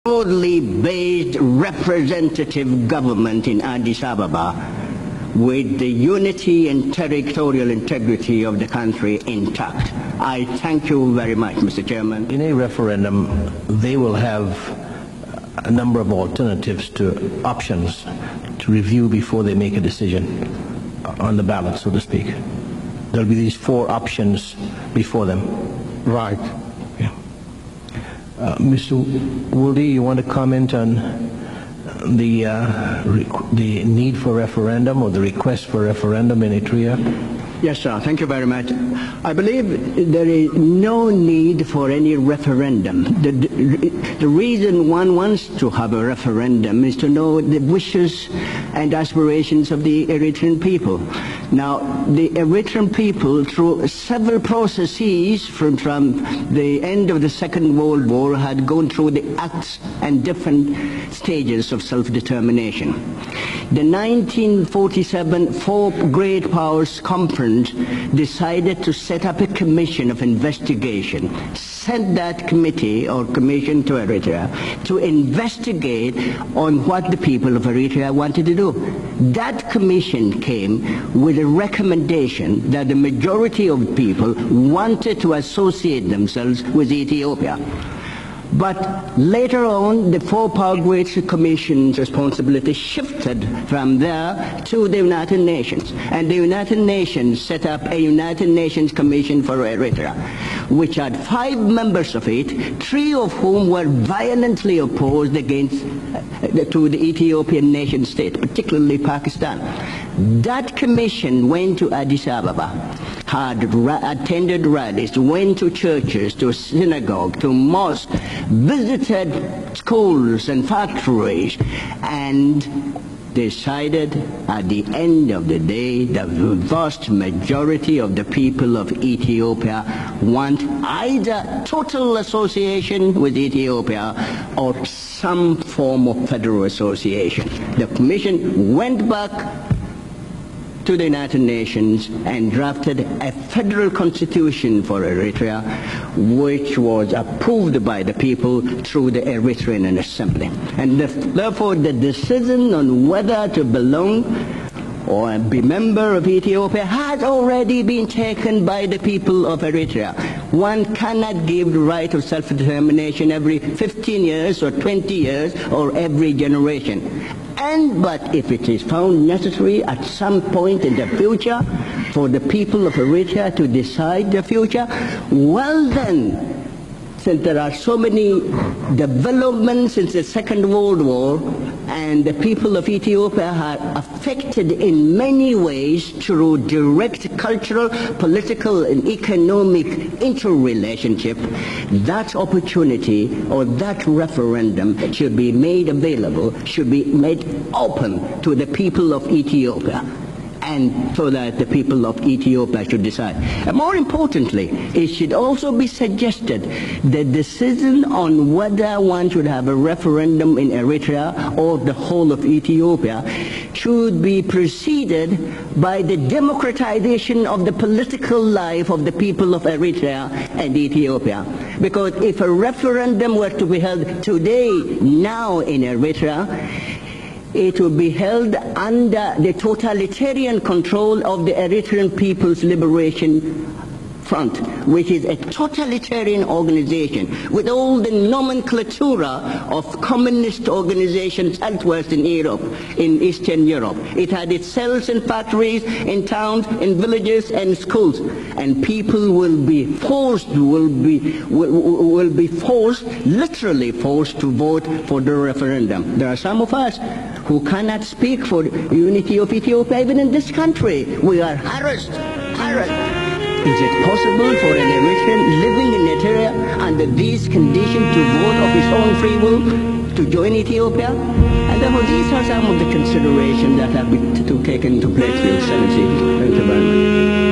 broadly based representative government in Addis Ababa with the unity and territorial integrity of the country intact. I thank you very much, Mr. Chairman. In a referendum, they will have a number of alternatives to options to review before they make a decision on the ballot, so to speak. There'll be these 4 options before them. Right. Yeah. Mr. Wolde, you want to comment on the need for referendum or the request for referendum in Eritrea? Yes, sir. Thank you very much. I believe there is no need for any referendum. The reason one wants to have a referendum is to know the wishes and aspirations of the Eritrean people. Now, the Eritrean people, through several processes from the end of the Second World War, had gone through the acts and different stages of self-determination. The 1947 4 Great Powers Conference decided to set up a commission of investigation, sent that committee or commission to Eritrea to investigate on what the people of Eritrea wanted to do. That commission came with a recommendation that the majority of people wanted to associate themselves with Ethiopia. But later on, the 4 Power Great Commission's responsibility shifted from there to the United Nations. And the United Nations set up a United Nations Commission for Eritrea, which had 5 members of it, 3 of whom were violently opposed to the Ethiopian nation state, particularly Pakistan. That commission went to Addis Ababa, had attended rallies, went to churches, to synagogue, to mosques, visited schools and factories, and decided at the end of the day the vast majority of the people of Ethiopia want either total association with Ethiopia or some form of federal association. The commission went back to the United Nations and drafted a federal constitution for Eritrea, which was approved by the people through the Eritrean Assembly. And therefore the decision on whether to belong or be member of Ethiopia has already been taken by the people of Eritrea. One cannot give the right of self-determination every 15 years or 20 years or every generation. But if it is found necessary at some point in the future for the people of Eritrea to decide the future, well then, since there are so many developments since the Second World War, and the people of Ethiopia are affected in many ways through direct cultural, political, and economic interrelationship, that opportunity or that referendum should be made available, should be made open to the people of Ethiopia, and so that the people of Ethiopia should decide. And more importantly, it should also be suggested the decision on whether one should have a referendum in Eritrea or the whole of Ethiopia should be preceded by the democratization of the political life of the people of Eritrea and Ethiopia. Because if a referendum were to be held today, now in Eritrea, it will be held under the totalitarian control of the Eritrean People's Liberation Front, which is a totalitarian organization with all the nomenclature of communist organizations elsewhere in Europe, in Eastern Europe. It had its cells and factories in towns, in villages and schools, and people will be forced, literally forced to vote for the referendum. There are some of us who cannot speak for unity of Ethiopia even in this country. We are harassed. Is it possible for an Eritrean living in Eritrea under these conditions to vote of his own free will to join Ethiopia? And therefore these are some of the considerations that have been taken into place, Your Excellency. Thank you very much.